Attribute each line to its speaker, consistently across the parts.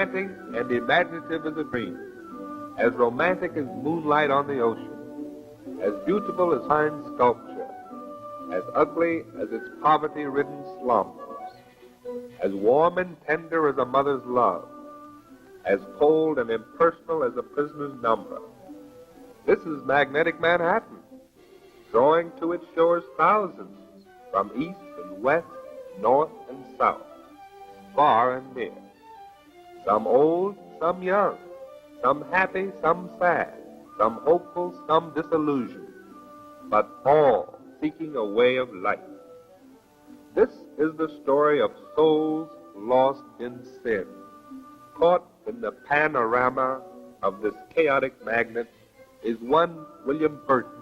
Speaker 1: romantic and imaginative as a dream, as romantic as moonlight on the ocean, as beautiful as fine sculpture, as ugly as its poverty-ridden slums, as warm and tender as a mother's love, as cold and impersonal as a prisoner's number. This is magnetic Manhattan, drawing to its shores thousands from east and west, north and south, far and near. Some old, some young, some happy, some sad, some hopeful, some disillusioned, but all seeking a way of life. This is the story of souls lost in sin, caught in the panorama of this chaotic magnet is one William Burton,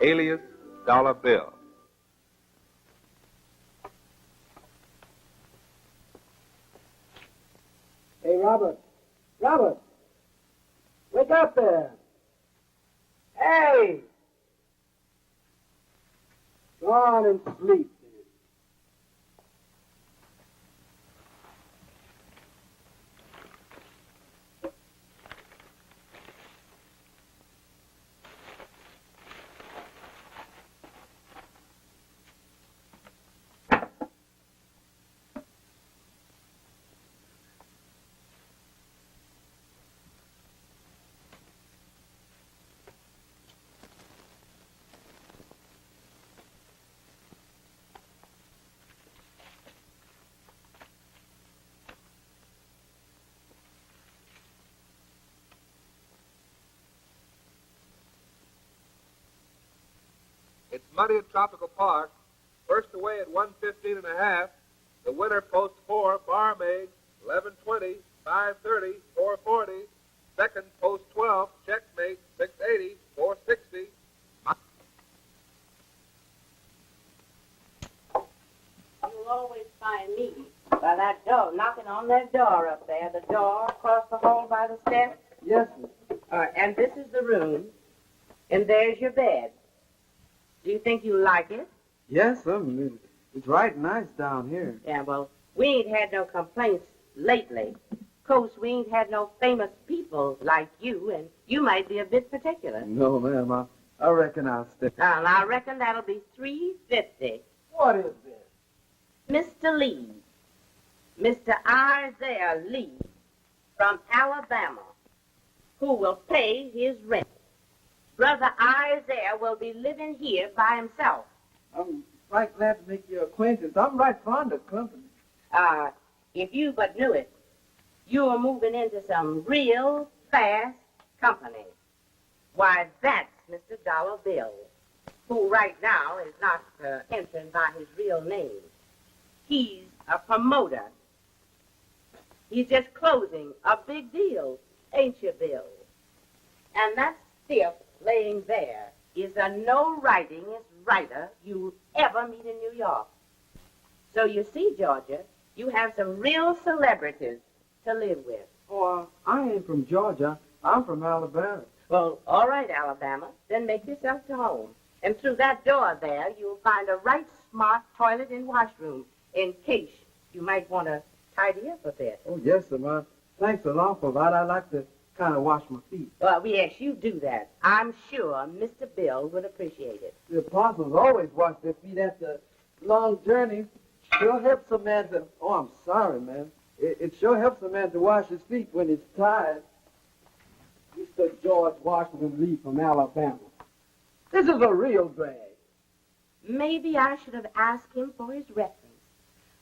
Speaker 1: alias Dollar Bill.
Speaker 2: Hey, Robert. Robert. Wake up there. Hey. Go on and sleep.
Speaker 1: It's muddy at Tropical Park. First away at 1:15.5. The winner post 4, barmaid, 11:20, 5:30, 4:40. Second post 12, checkmate, 6:80, 4:60.
Speaker 3: You'll always find me by that door, knocking on that door up there, the door across the hall by the steps.
Speaker 2: Yes, sir.
Speaker 3: And this is the room, and there's your bed. Do you think you like it?
Speaker 2: Yes, sir. It's right nice down here.
Speaker 3: Yeah, well, we ain't had no complaints lately. Of course, we ain't had no famous people like you, and you might be a bit particular.
Speaker 2: No, ma'am. I reckon I'll stay.
Speaker 3: Now, I reckon that'll be $3.50.
Speaker 2: What is this?
Speaker 3: Mr. Lee, Mr. Isaiah Lee from Alabama, who will pay his rent. Brother Isaiah will be living here by himself.
Speaker 2: I'm right glad to make your acquaintance. I'm right fond of company.
Speaker 3: If you but knew it, you are moving into some real fast company. Why, that's Mr. Dollar Bill, who right now is not entering by his real name. He's a promoter. He's just closing a big deal, ain't you, Bill? And that stiff laying there is the no-writingest writer you'll ever meet in New York. So you see, Georgia, you have some real celebrities to live with.
Speaker 2: Oh, I ain't from Georgia. I'm from Alabama.
Speaker 3: Well, all right, Alabama, then make yourself to home. And through that door there, you'll find a right smart toilet and washroom in case you might want to tidy up a bit.
Speaker 2: Oh, yes, sir, ma'am. Thanks a lot for that. I like to kind of wash my feet.
Speaker 3: Well, yes, you do that. I'm sure Mr. Bill would appreciate it.
Speaker 2: The apostles always wash their feet after a long journey. Sure helps a man to... Oh, I'm sorry, man. It sure helps a man to wash his feet when he's tired. Mr. George Washington Lee from Alabama. This is a real drag.
Speaker 3: Maybe I should have asked him for his reference.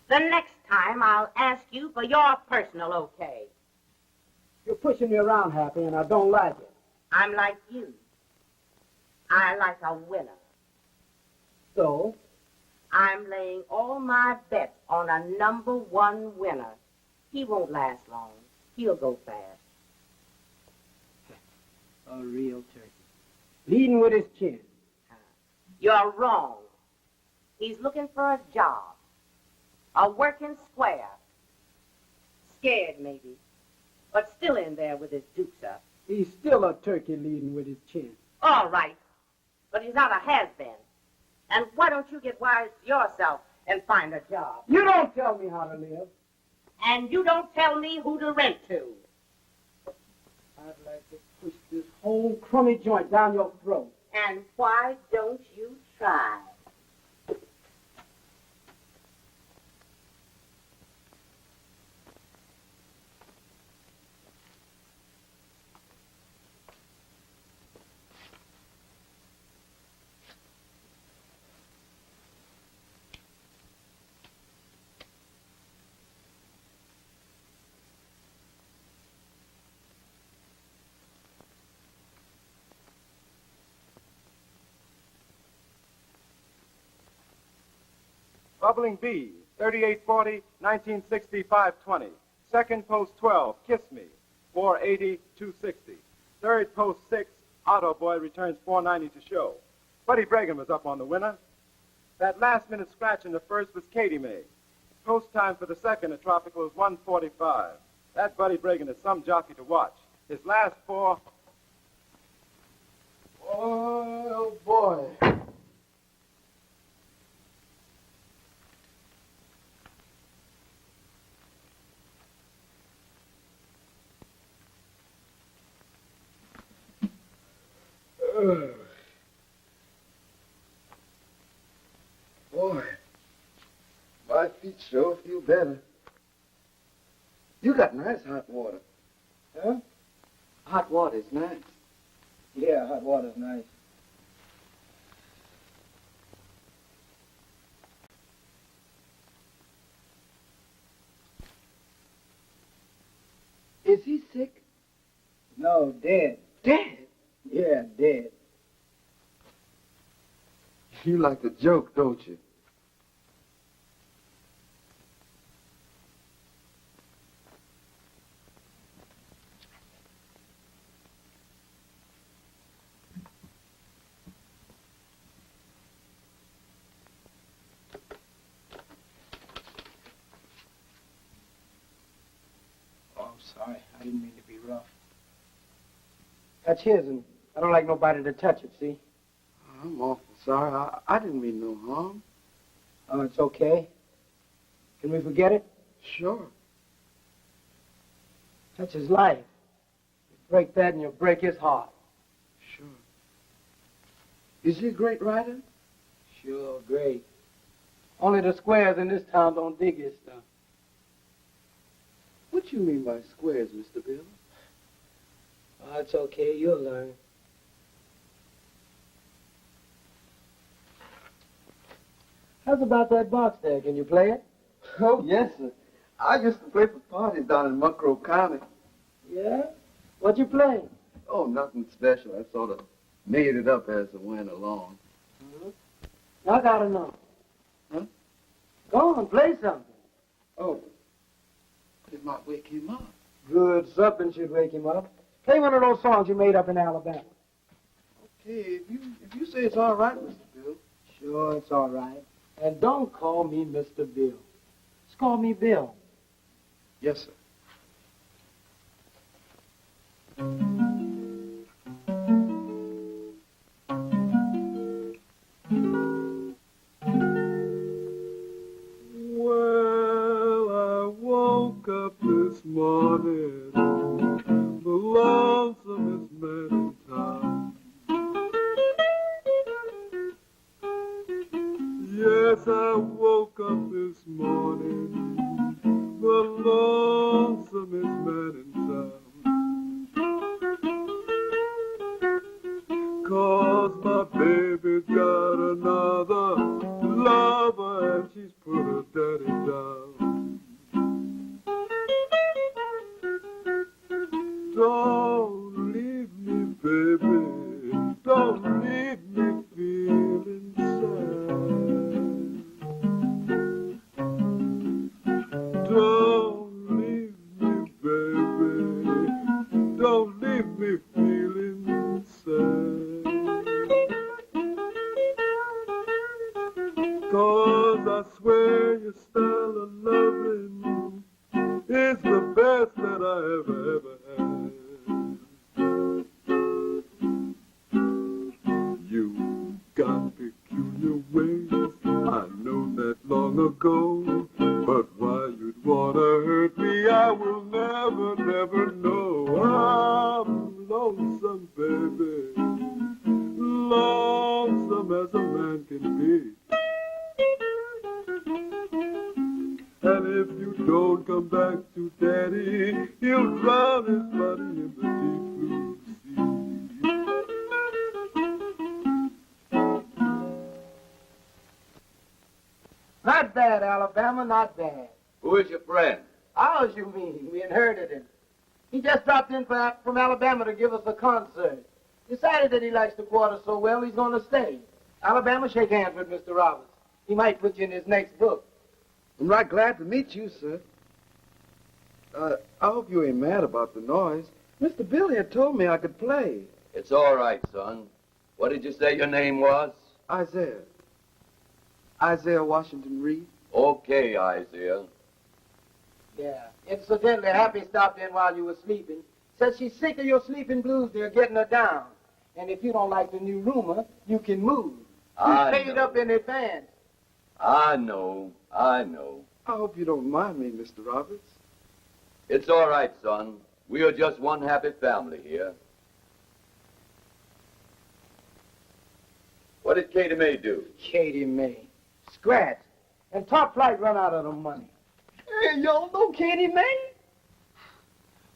Speaker 3: The next time, I'll ask you for your personal okay.
Speaker 2: You're pushing me around, Happy, and I don't like it.
Speaker 3: I'm like you. I like a winner.
Speaker 2: So?
Speaker 3: I'm laying all my bets on a #1 winner. He won't last long. He'll go fast.
Speaker 2: A real turkey. Leading with his chin.
Speaker 3: You're wrong. He's looking for a job. A working square. Scared, maybe. But still in there with his dukes up.
Speaker 2: He's still a turkey leading with his chin.
Speaker 3: All right. But he's not a has-been. And why don't you get wise to yourself and find a job?
Speaker 2: You don't tell me how to live.
Speaker 3: And you don't tell me who to rent to.
Speaker 2: I'd like to push this whole crummy joint down your throat.
Speaker 3: And why don't you try?
Speaker 4: Bubbling B, 3840, 1960, 520. Second post 12, Kiss Me, 480, 260. Third post 6, Auto Boy returns 490 to show. Buddy Bregan was up on the winner. That last-minute scratch in the first was Katie Mae. Post time for the second at Tropical is 1:45. That Buddy Bregan is some jockey to watch. His last four...
Speaker 2: Oh, boy. Boy, my feet sure feel better. You got nice hot water. Huh? Hot water's nice.
Speaker 5: Yeah, hot water's nice.
Speaker 2: Is he sick?
Speaker 5: No, dead.
Speaker 2: Dead?
Speaker 5: Yeah, dead.
Speaker 2: You like to joke, don't you?
Speaker 5: Oh, I'm sorry. I didn't mean to be rough. That's his, and I don't like nobody to touch it, see?
Speaker 2: I'm awful sorry. I didn't mean no harm.
Speaker 5: Oh, it's okay. Can we forget it?
Speaker 2: Sure.
Speaker 5: That's his life. You break that and you'll break his heart.
Speaker 2: Sure. Is he a great writer?
Speaker 5: Sure, great. Only the squares in this town don't dig his stuff.
Speaker 2: What you mean by squares, Mr. Bill?
Speaker 5: Oh, it's okay. You'll learn. How's about that box there? Can you play it?
Speaker 2: Oh, yes, sir. I used to play for parties down in Muckrow County.
Speaker 5: Yeah? What you play?
Speaker 2: Oh, nothing special. I sort of made it up as I went along.
Speaker 5: I gotta know.
Speaker 2: Huh?
Speaker 5: Go on, play something.
Speaker 2: Oh, it might wake him up.
Speaker 5: Good, something should wake him up. Play one of those songs you made up in Alabama.
Speaker 2: Okay, if you say it's all right, Mr. Bill.
Speaker 5: Sure, it's all right. And don't call me Mr. Bill. Just call me Bill.
Speaker 2: Yes, sir.
Speaker 1: Well, I woke up this morning, the lonesomest man in town. Yes, I woke up this morning, the lonesomest man in town. 'Cause my baby's got another lover and she's put her daddy down. Don't leave me, baby, don't leave me feeling sad. Don't leave me, baby, don't leave me feeling sad. 'Cause I swear your style of loving is the best that I ever had. You got peculiar ways, I know that long ago, but why you'd wanna hurt
Speaker 6: lonesome, baby, lonesome as a man can be. And if you don't come back to Daddy, he'll drown his body in the deep blue sea.
Speaker 5: Not bad, Alabama, not bad.
Speaker 7: Who is your friend?
Speaker 5: Ours, you mean? We inherited him. He just dropped in from Alabama to give us a concert. Decided that he likes the quarter so well, he's going to stay. Alabama, shake hands with Mr. Roberts. He might put you in his next book.
Speaker 2: I'm right glad to meet you, sir. I hope you ain't mad about the noise. Mr. Billy had told me I could play.
Speaker 7: It's all right, son. What did you say your name was?
Speaker 2: Isaiah. Isaiah Washington Reed.
Speaker 7: Okay, Isaiah.
Speaker 5: Yeah. Incidentally, Happy stopped in while you were sleeping. Says she's sick of your sleeping blues. They're getting her down. And if you don't like the new rumor, you can move. You paid up in advance.
Speaker 7: I know.
Speaker 2: I hope you don't mind me, Mr. Roberts.
Speaker 7: It's all right, son. We are just one happy family here. What did Katie May do?
Speaker 5: Katie May. Scratch. And Top Flight run out of the money. Hey, y'all know Katie May?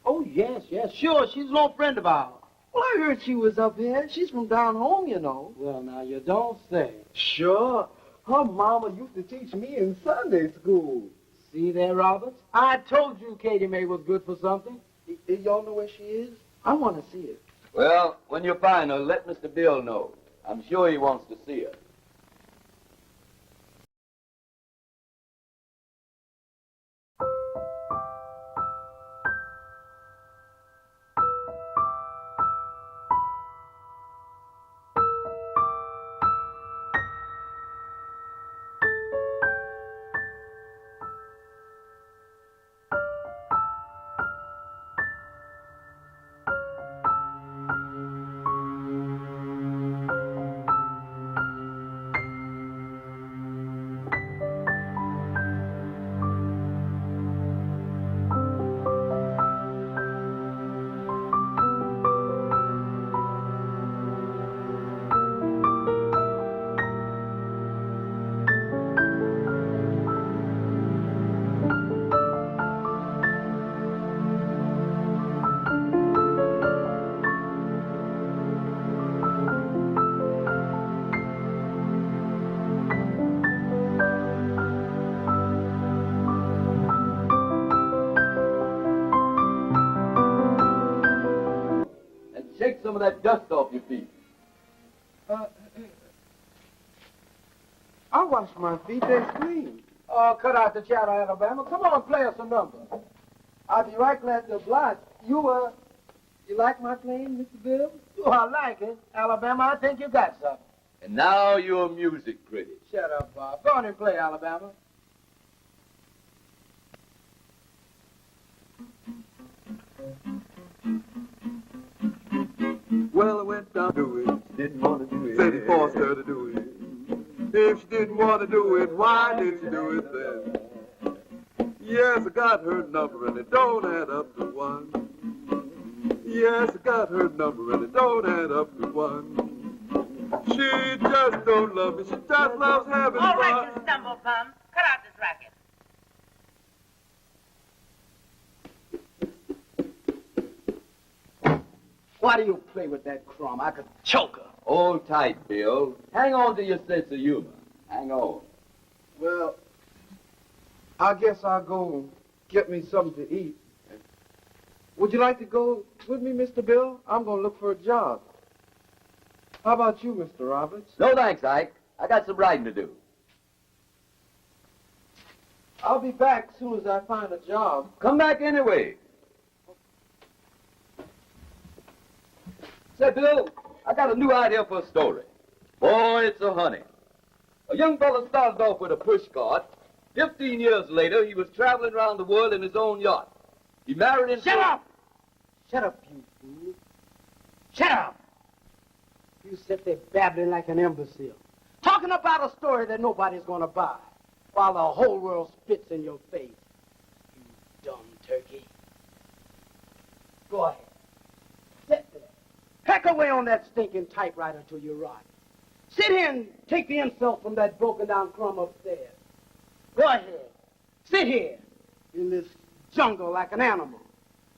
Speaker 5: Oh, yes, sure. She's an old friend of ours.
Speaker 2: Well, I heard she was up here. She's from down home, you know.
Speaker 5: Well, now, you don't say.
Speaker 2: Sure. Her mama used to teach me in Sunday school.
Speaker 5: See there, Roberts? I told you Katie May was good for something.
Speaker 2: Y'all know where she is? I want to see her.
Speaker 7: Well, when you find her, let Mr. Bill know. I'm sure he wants to see her. Shake some of that dust off your feet.
Speaker 2: I wash my feet, they're clean.
Speaker 5: Oh, cut out the chatter, Alabama. Come on, play us a number.
Speaker 2: I'll be right glad to oblige. You like my playing, Mr. Bill?
Speaker 5: Oh, I like it. Alabama, I think you got something.
Speaker 7: And now you're a music critic.
Speaker 5: Shut up, Bob. Go on and play, Alabama.
Speaker 6: Well, I went down to do it. Didn't want to do it. Said he forced her to do it. If she didn't want to do it, why did she do it then? Yes, I got her number and it don't add up to one. Yes, I got her number and it don't add up to one. She just don't love me. She just loves having fun.
Speaker 3: All right, you stumble bum. Cut out this racket.
Speaker 5: Why do you play with that crumb? I could choke her.
Speaker 7: Hold tight, Bill. Hang on to your sense of humor. Hang on.
Speaker 2: Well, I guess I'll go and get me something to eat. Would you like to go with me, Mr. Bill? I'm going to look for a job. How about you, Mr. Roberts?
Speaker 7: No thanks, Ike. I got some writing to do.
Speaker 2: I'll be back as soon as I find a job.
Speaker 7: Come back anyway. Say, Bill, I got a new idea for a story. Boy, it's a honey. A young fellow started off with a push cart. 15 years later, he was traveling around the world in his own yacht. He married into...
Speaker 5: Shut up! Shut up, you fool. Shut up! You sit there babbling like an imbecile. Talking about a story that nobody's going to buy, while the whole world spits in your face. You dumb turkey. Go ahead. Sit there. Peck away on that stinking typewriter till you rot. Sit here and take the insult from that broken-down crumb upstairs. Go ahead. Sit here in this jungle like an animal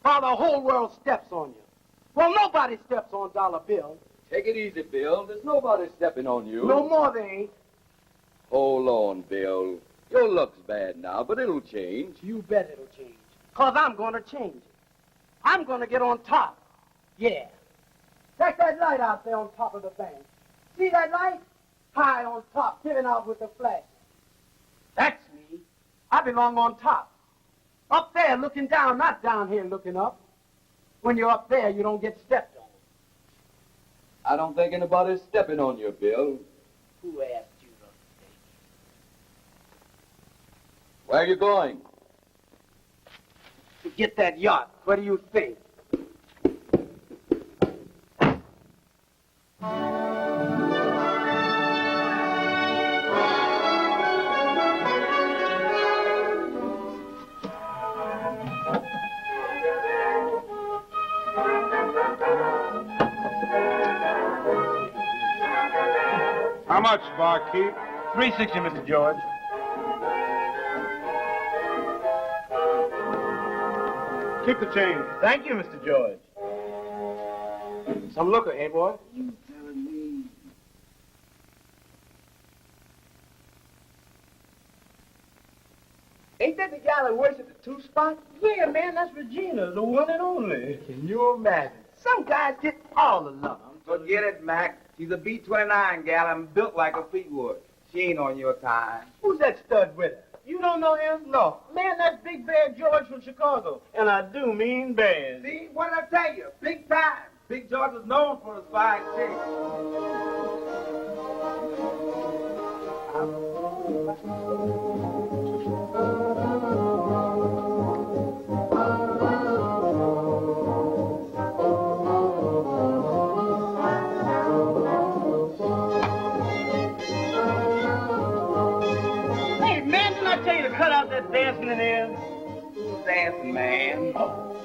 Speaker 5: while the whole world steps on you. Well, nobody steps on Dollar Bill.
Speaker 7: Take it easy, Bill. There's nobody stepping on you.
Speaker 5: No more they ain't.
Speaker 7: Hold on, Bill. Your luck's bad now, but it'll change.
Speaker 5: You bet it'll change. Because I'm going to change it. I'm going to get on top. Yeah. Check that light out there on top of the bank. See that light? High on top, giving out with the flash. That's me. I belong on top. Up there looking down, not down here looking up. When you're up there, you don't get stepped on.
Speaker 7: I don't think anybody's stepping on you, Bill.
Speaker 5: Who asked you to stay?
Speaker 7: Where are you going?
Speaker 5: To get that yacht. What do you think?
Speaker 8: How much, barkeep?
Speaker 9: $3.60, Mr. George.
Speaker 8: Keep the change.
Speaker 9: Thank you, Mr. George. Some liquor, eh, boy?
Speaker 2: You telling me?
Speaker 9: Ain't that the gal that works at the two-spot? Yeah, man, that's Regina, the one and only. Can you imagine? Some guys get all the love.
Speaker 10: Forget it, Mac. She's a B-29 gal and built like a Fleetwood. She ain't on your time.
Speaker 9: Who's that stud with her? You don't know him? No. Man, that's Big Bear George from Chicago. And I do mean bears.
Speaker 10: See, what did I tell you? Big time. Big George is known for his fine chicks.
Speaker 9: Cut out that dancing in there.
Speaker 10: Who's dancing, man?
Speaker 9: Oh.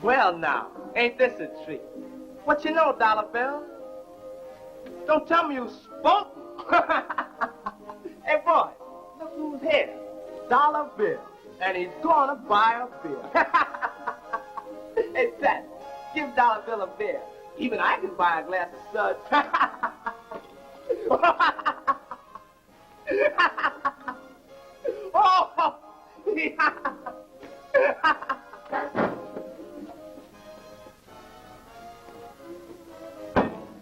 Speaker 9: Well, now, ain't this a treat? What you know, Dollar Bill? Don't tell me you spoken. Hey, boy, look who's here. Dollar Bill. And he's gonna buy a beer. Hey, Pat, give Dollar Bill a beer. Even I can buy a glass of suds. Oh!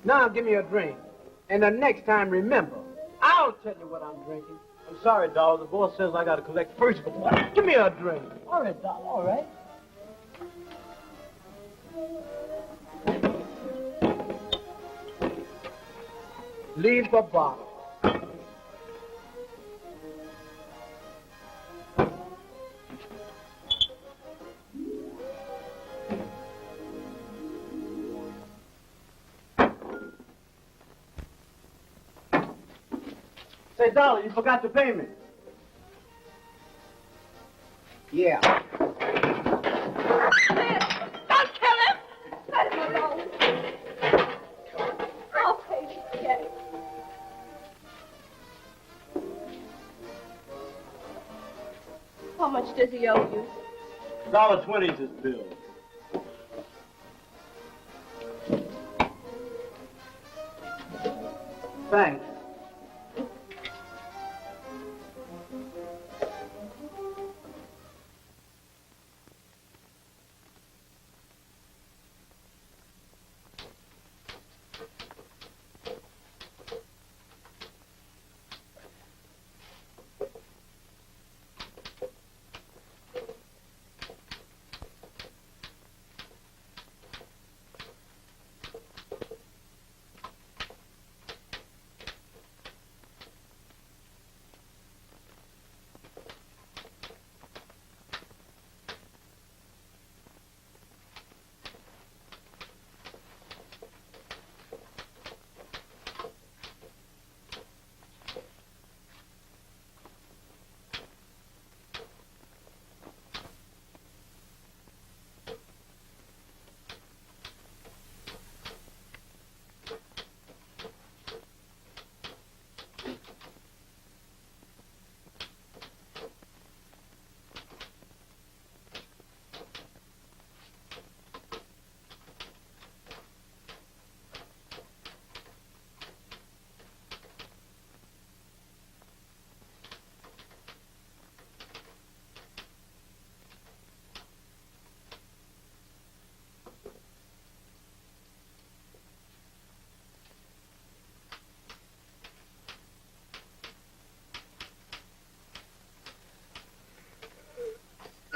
Speaker 5: Now give me a drink. And the next time, remember, I'll tell you what I'm drinking.
Speaker 9: I'm sorry, Dollar. The boss says I gotta collect first before.
Speaker 5: Give me a drink.
Speaker 9: All right, Dollar, all right.
Speaker 5: Leave the bottle.
Speaker 9: Say, Dollar, you forgot to pay me.
Speaker 5: Yeah.
Speaker 11: Don't kill him! Let him alone. I'll pay you to get him. How much does he owe you?
Speaker 9: $1.20 is his bill.
Speaker 5: Thanks.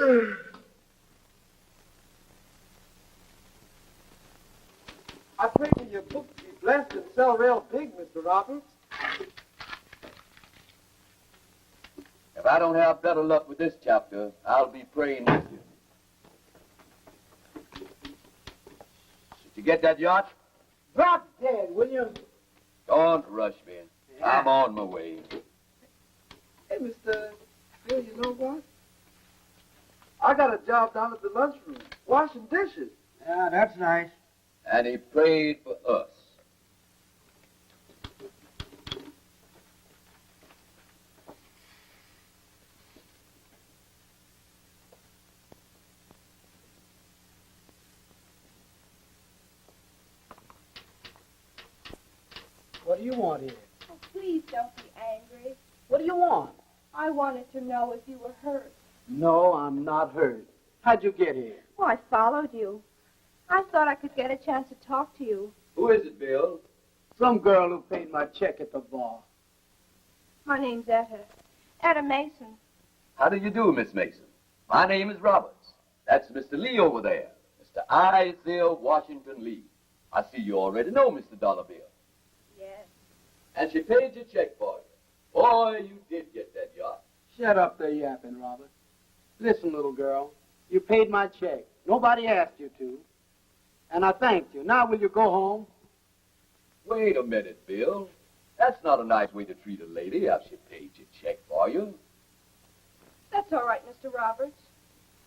Speaker 2: I pray for your book to be blessed and sell real big, Mr. Roberts.
Speaker 7: If I don't have better luck with this chapter, I'll be praying with you. Did you get that yacht?
Speaker 2: Drop dead, will you?
Speaker 7: Don't rush me. I'm on my way.
Speaker 2: Hey, Mr. Bill, you know what? I got a job down at the lunchroom, washing dishes.
Speaker 5: Yeah, that's nice.
Speaker 7: And he prayed for us.
Speaker 5: What do you want here?
Speaker 11: Oh, please don't be angry.
Speaker 5: What do you want?
Speaker 11: I wanted to know if you were hurt.
Speaker 5: No, I'm not hurt. How'd you get here?
Speaker 11: Oh, I followed you. I thought I could get a chance to talk to you.
Speaker 7: Who is it, Bill?
Speaker 5: Some girl who paid my check at the bar.
Speaker 11: My name's Etta. Etta Mason.
Speaker 7: How do you do, Miss Mason? My name is Roberts. That's Mr. Lee over there. Mr. Isaiah Washington Lee. I see you already know Mr. Dollar Bill.
Speaker 11: Yes.
Speaker 7: And she paid your check for you. Boy, you did get that yacht.
Speaker 5: Shut up there yapping, Robert. Listen, little girl, you paid my check. Nobody asked you to. And I thanked you. Now will you go home?
Speaker 7: Wait a minute, Bill. That's not a nice way to treat a lady after she paid your check for you.
Speaker 11: That's all right, Mr. Roberts.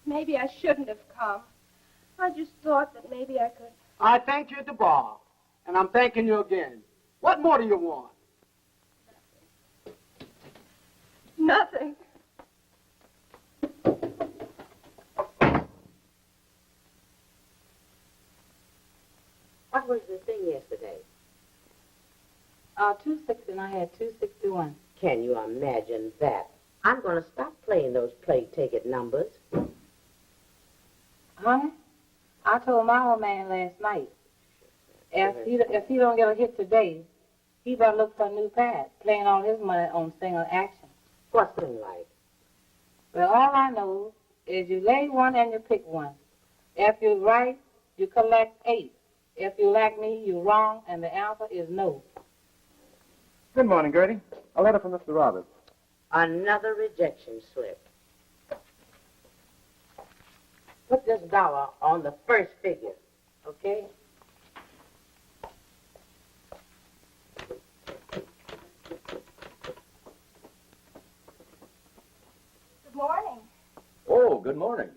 Speaker 11: Maybe I shouldn't have come. I just thought that maybe I could.
Speaker 5: I thanked you at the bar, and I'm thanking you again. What more do you want?
Speaker 11: Nothing.
Speaker 3: What was the thing yesterday?
Speaker 12: 260, and I had 261.
Speaker 3: Can you imagine that? I'm going to stop playing those play ticket numbers.
Speaker 12: Honey, I told my old man last night, if he don't get a hit today, he better look for a new pad, playing all his money on single action.
Speaker 3: What's thing like?
Speaker 12: Well, all I know is you lay one and you pick one. If you're right, you collect 8. If you like me, you're wrong, and the answer is no.
Speaker 4: Good morning, Gertie. A letter from Mr. Roberts.
Speaker 3: Another rejection slip. Put this dollar on the first figure, okay?
Speaker 11: Good morning.
Speaker 7: Oh, good morning.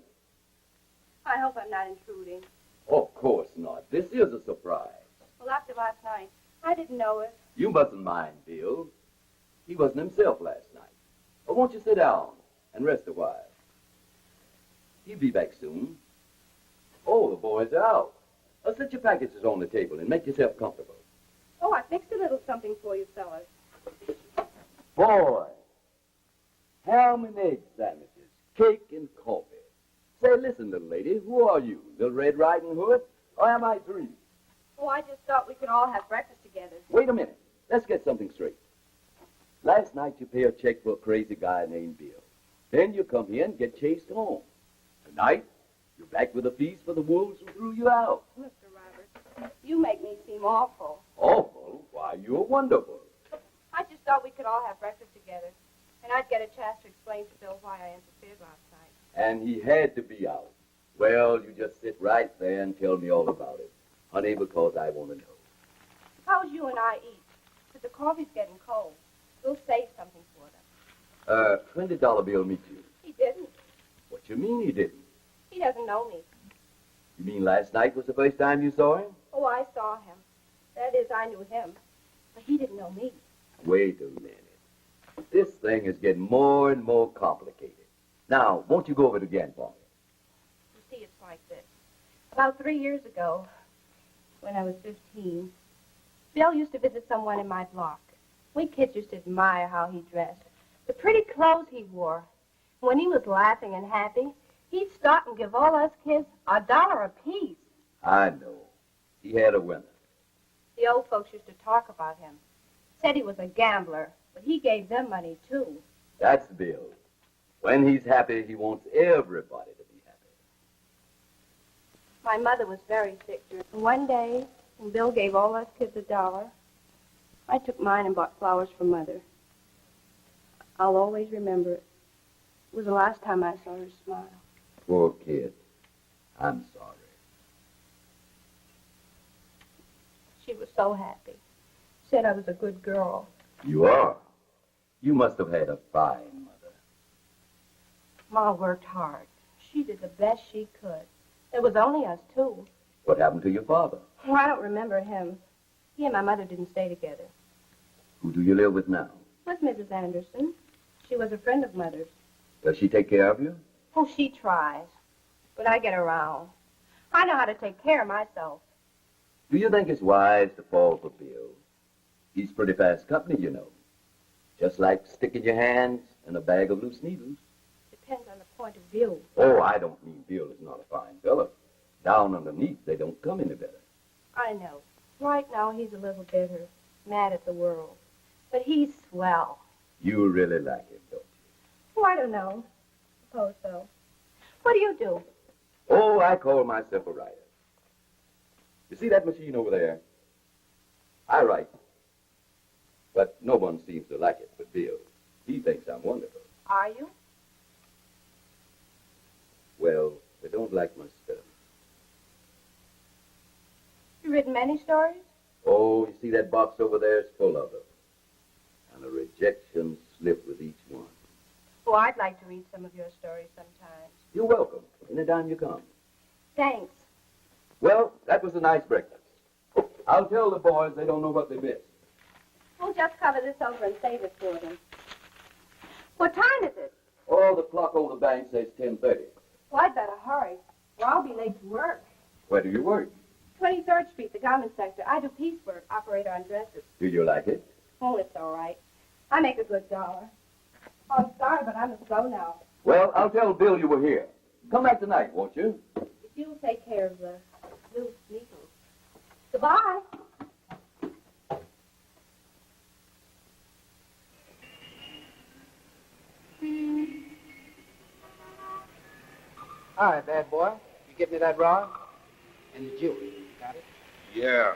Speaker 11: I hope I'm not intruding.
Speaker 7: Of course not. This is a surprise.
Speaker 11: Well, after last night, I didn't know it.
Speaker 7: You mustn't mind, Bill. He wasn't himself last night. But won't you sit down and rest a while? He'll be back soon. Oh, the boys are out. Set your packages on the table and make yourself comfortable.
Speaker 11: Oh, I fixed a little something for you fellas.
Speaker 7: Boy, ham and egg sandwiches, cake and coffee. Say, listen, little lady, who are you? Little Red Riding Hood? Or am I three?
Speaker 11: Oh, I just thought we could all have breakfast together.
Speaker 7: Wait a minute. Let's get something straight. Last night you pay a check for a crazy guy named Bill. Then you come here and get chased home. Tonight, you're back with a feast for the wolves who threw you out.
Speaker 11: Mr. Roberts, you make me seem awful.
Speaker 7: Awful? Why, you're wonderful.
Speaker 11: I just thought we could all have breakfast together, and I'd get a chance to explain to Bill why I interfered last night.
Speaker 7: And he had to be out. Well, you just sit right there and tell me all about it. Honey, because I want to know.
Speaker 11: How's you and I eat? But the coffee's getting cold. We'll save something for them.
Speaker 7: $20 bill meet you.
Speaker 11: He didn't.
Speaker 7: What you mean he didn't?
Speaker 11: He doesn't know me.
Speaker 7: You mean last night was the first time you saw him?
Speaker 11: Oh, I saw him. That is, I knew him. But he didn't know me.
Speaker 7: Wait a minute. This thing is getting more and more complicated. Now, won't you go over it again for me?
Speaker 11: You see, it's like this. About 3 years ago, when I was 15, Bill used to visit someone in my block. We kids used to admire how he dressed, the pretty clothes he wore. When he was laughing and happy, he'd stop and give all us kids $1 apiece.
Speaker 7: I know. He had a winner.
Speaker 11: The old folks used to talk about him. Said he was a gambler, but he gave them money, too.
Speaker 7: That's Bill. When he's happy, he wants everybody to be happy.
Speaker 11: My mother was very sick. One day, when Bill gave all us kids $1, I took mine and bought flowers for Mother. I'll always remember it. It was the last time I saw her smile.
Speaker 7: Poor kid. I'm sorry.
Speaker 11: She was so happy. Said I was a good girl.
Speaker 7: You are. You must have had a fine mother.
Speaker 11: Ma worked hard. She did the best she could. There was only us two.
Speaker 7: What happened to your father?
Speaker 11: Oh, I don't remember him. He and my mother didn't stay together.
Speaker 7: Who do you live with now?
Speaker 11: With Mrs. Anderson. She was a friend of Mother's.
Speaker 7: Does she take care of you?
Speaker 11: Oh, she tries. But I get around. I know how to take care of myself.
Speaker 7: Do you think it's wise to fall for Bill? He's pretty fast company, you know. Just like sticking your hands in a bag of loose needles.
Speaker 11: Depends on the point of view.
Speaker 7: Oh, I don't mean Bill is not a fine fellow. Down underneath, they don't come any better.
Speaker 11: I know. Right now, he's a little bitter, mad at the world. But he's swell.
Speaker 7: You really like him, don't you?
Speaker 11: Oh, I don't know. Suppose so. What do you do?
Speaker 7: Oh, I call myself a writer. You see that machine over there? I write. But no one seems to like it but Bill. He thinks I'm wonderful.
Speaker 11: Are you?
Speaker 7: Well, they don't like my stuff.
Speaker 11: You written many stories?
Speaker 7: Oh, you see that box over there is full of them. And a rejection slip with each one.
Speaker 11: Oh, I'd like to read some of your stories sometimes.
Speaker 7: You're welcome. Anytime you come.
Speaker 11: Thanks.
Speaker 7: Well, that was a nice breakfast. I'll tell the boys they don't know what they missed.
Speaker 11: We'll just cover this over and save it for them. What time is it?
Speaker 7: Oh, the clock over the bank says 10:30.
Speaker 11: Well, I'd better hurry, or I'll be late to work.
Speaker 7: Where do you work?
Speaker 11: 23rd Street, the garment sector. I do piecework, operator on dresses.
Speaker 7: Do you like it?
Speaker 11: Oh, it's all right. I make a good $1. Oh, I'm sorry, but I must go now.
Speaker 7: Well, I'll tell Bill you were here. Come back tonight, won't you?
Speaker 11: If you'll take care of the loose needles. Goodbye.
Speaker 5: All right, bad boy. You give me that rod and the jewelry. Got it?
Speaker 8: Yeah.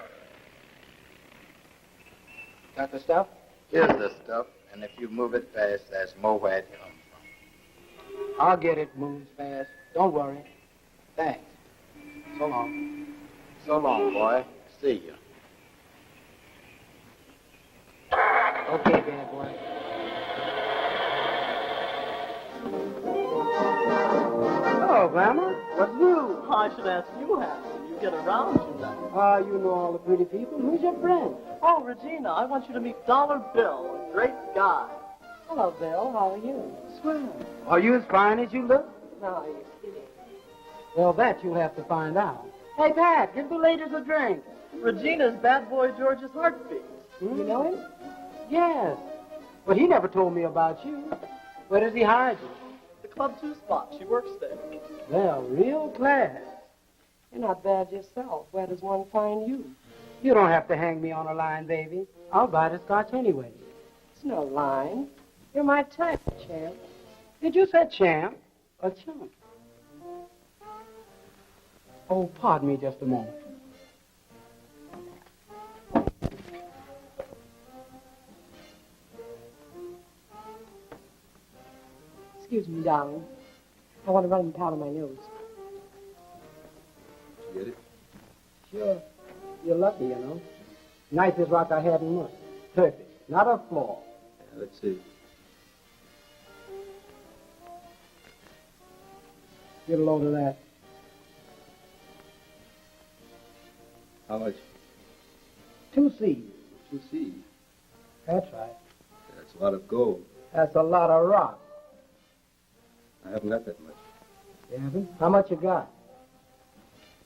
Speaker 5: Got the stuff?
Speaker 13: Here's the stuff, and if you move it fast, there's more where it comes from.
Speaker 5: I'll get it. Moves fast. Don't worry. Thanks. So long.
Speaker 13: So long, boy. See you.
Speaker 5: Okay, bad boy. Hello, Grandma. What's new?
Speaker 14: I should ask you, Hanson. You get around, you know.
Speaker 5: Ah, you know all the pretty people. Who's your friend?
Speaker 14: Oh, Regina, I want you to meet Dollar Bill, a great guy.
Speaker 12: Hello, Bill. How are you?
Speaker 5: Swell. Are you as fine as you look?
Speaker 12: No, you're kidding.
Speaker 5: Well, that you'll have to find out. Hey, Pat, give the ladies a drink.
Speaker 14: Regina's bad boy George's heartbeat.
Speaker 5: You know him? Yes. But he never told me about you. Where does he hide you?
Speaker 14: The Club 2 spot. She works there.
Speaker 5: Well, real class.
Speaker 12: You're not bad yourself. Where does one find you?
Speaker 5: You don't have to hang me on a line, baby. I'll buy the scotch anyway.
Speaker 12: It's no line. You're my type, champ.
Speaker 5: Did you say champ or chump? Oh, pardon me just a moment.
Speaker 12: Excuse me, darling. I want to run powder my nose.
Speaker 7: Get it?
Speaker 5: Sure. You're lucky, you know. Nicest rock I had in months. Perfect. Not a flaw.
Speaker 7: Yeah, let's see.
Speaker 5: Get a load of that.
Speaker 7: How much?
Speaker 5: 2 C's.
Speaker 7: 2 C's.
Speaker 5: That's right.
Speaker 7: That's a lot of gold.
Speaker 5: That's a lot of rock.
Speaker 7: I haven't got that much.
Speaker 5: You haven't? How much you got?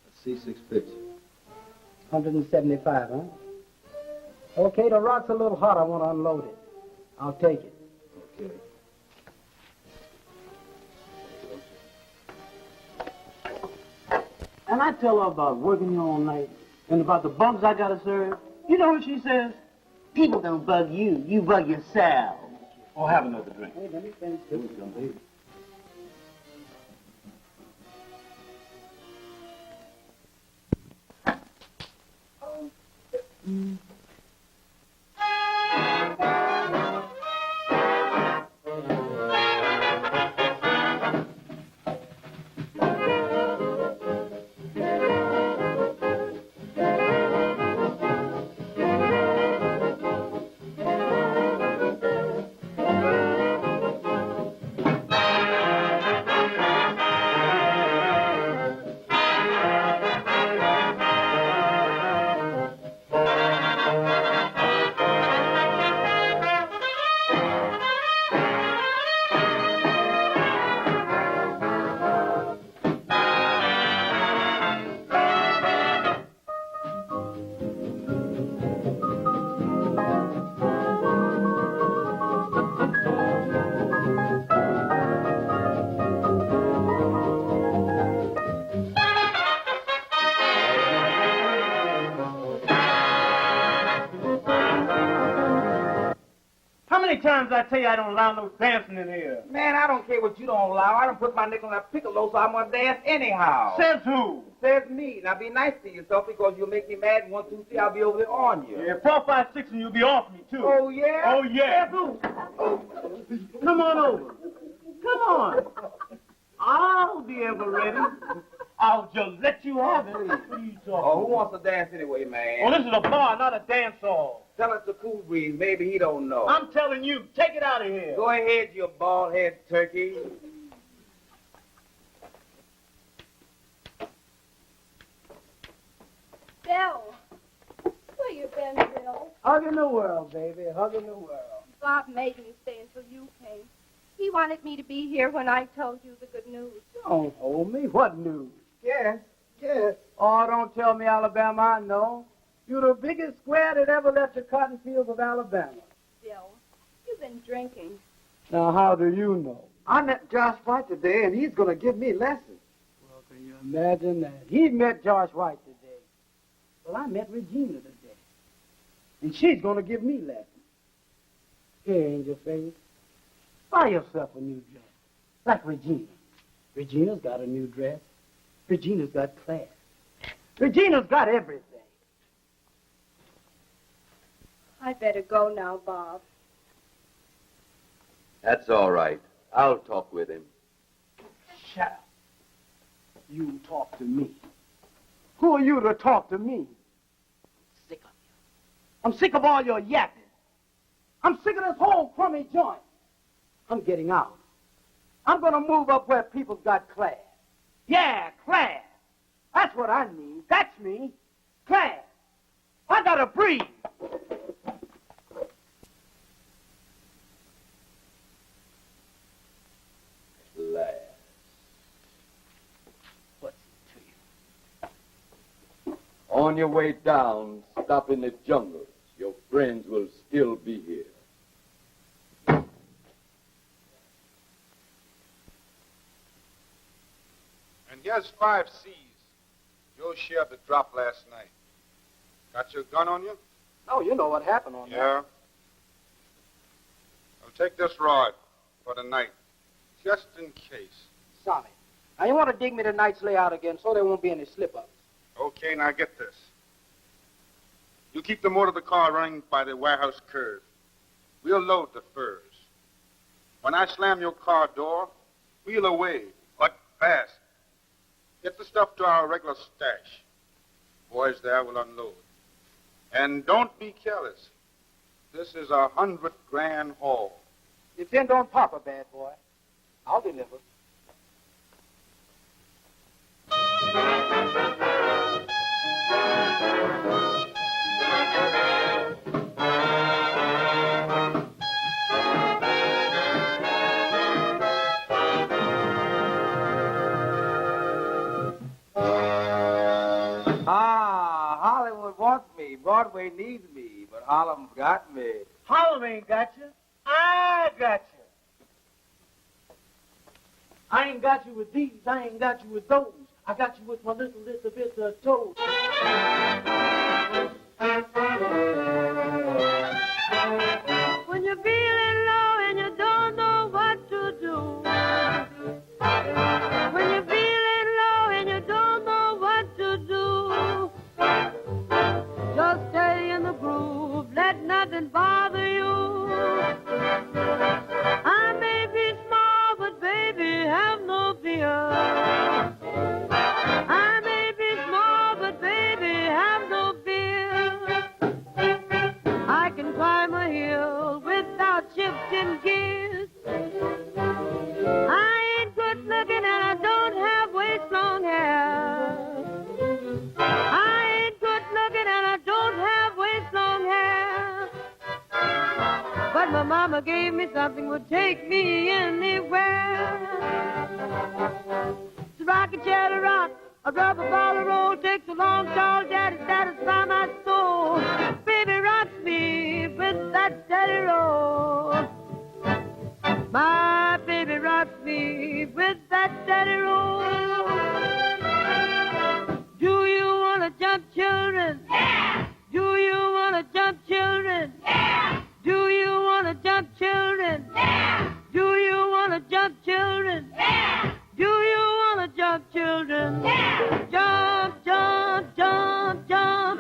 Speaker 7: Let's see, 6 bits.
Speaker 5: 175, huh? Okay, the rock's a little hot. I want to unload it. I'll take it.
Speaker 7: Okay.
Speaker 15: And I tell her about working here all night and about the bumps I gotta serve. You know what she says? People don't bug you. You bug yourself. Oh, have another drink.
Speaker 5: Hey, let me finish this.
Speaker 15: How many times I tell you I don't allow no dancing in here?
Speaker 10: Man, I don't care what you don't allow. I don't put my nickel in that piccolo, so I'm gonna dance anyhow.
Speaker 15: Says who?
Speaker 10: Says me. Now be nice to yourself because you'll make me mad. 1, 2, 3, I'll be over there on you.
Speaker 15: Yeah, 4, 5, 6, and you'll be off me, too.
Speaker 10: Oh, yeah?
Speaker 15: Oh, yeah.
Speaker 10: Says who?
Speaker 15: Come on over. Come on. I'll be ever ready. I'll just let you have it. What are you talking
Speaker 10: Oh, who wants to dance anyway, man?
Speaker 15: Oh, this is a bar, not a dance hall.
Speaker 10: Tell it to Cool Breeze. Maybe he don't know.
Speaker 15: I'm telling you, take it out of here.
Speaker 10: Go ahead, you bald-head turkey.
Speaker 11: Bill, where you been, Bill?
Speaker 5: Hugging the world, baby, hugging the world.
Speaker 11: Bob made me stay until you came. He wanted me to be here when I told you the good news.
Speaker 5: Don't hold me. What news?
Speaker 10: Yes.
Speaker 5: Oh, don't tell me Alabama I know. You're the biggest square that ever left the cotton fields of Alabama.
Speaker 11: Bill, you've been drinking.
Speaker 5: Now, how do you know?
Speaker 2: I met Josh White today, and he's going to give me lessons.
Speaker 5: Well, can you imagine that? He met Josh White today. Well, I met Regina today. And she's going to give me lessons. Here, Angel Face. Buy yourself a new dress. Like Regina. Regina's got a new dress. Regina's got class. Regina's got everything.
Speaker 11: I better go now, Bob.
Speaker 7: That's all right. I'll talk with him.
Speaker 5: Shut up. You talk to me. Who are you to talk to me? I'm sick of you. I'm sick of all your yapping. I'm sick of this whole crummy joint. I'm getting out. I'm going to move up where people's got class. Yeah, class. That's what I need. That's me. Class. I got to breathe.
Speaker 7: Class.
Speaker 5: What's it to you?
Speaker 7: On your way down, stop in the jungles. Your friends will still be here.
Speaker 8: And here's 5 C's. Joe shared the drop last night. Got your gun on you?
Speaker 5: No, you know what happened on that.
Speaker 8: Yeah. I'll take this rod for the night, just in case.
Speaker 5: Sonny. Now, you want to dig me tonight's layout again so there won't be any slip-ups.
Speaker 8: Okay, now get this. You keep the motor of the car running by the warehouse curve. We'll load the furs. When I slam your car door, wheel away, but fast. Get the stuff to our regular stash. Boys there will unload. And don't be careless. This is a 100-grand haul.
Speaker 5: Depend on Papa, bad boy. I'll deliver.
Speaker 10: Hollywood wants me. Broadway needs me. But Harlem's got me.
Speaker 5: Harlem ain't got you. I got you. I ain't got you with these. I ain't got you with those. I got you with my little bit of toes.
Speaker 16: When you're feeling low and you don't know what to do. When you're feeling low and you don't know what to do. Just stay in shifting gears. I ain't good looking and I don't have waist long hair. I ain't good looking and I don't have waist long hair. But my mama gave me something would take me anywhere. To rock a chatter rock, a rubber ball of roll takes a long, tall daddy to satisfy my soul. Baby rocks me with that steady roll. My baby rocks me with that steady roll. Do you wanna jump, children? Yeah. Do you wanna jump, children? Yeah. Do you wanna jump, children? Yeah. Do you wanna jump, children? Yeah. Do you wanna jump, children? Yeah. Jump, jump, jump, jump.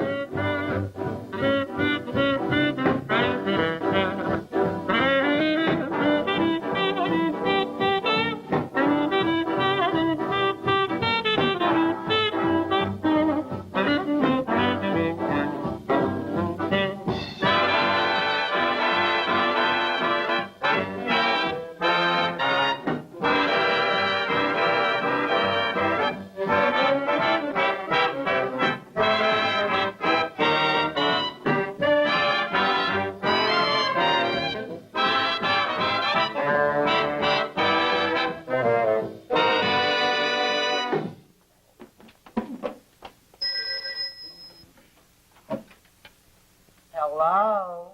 Speaker 15: Hello?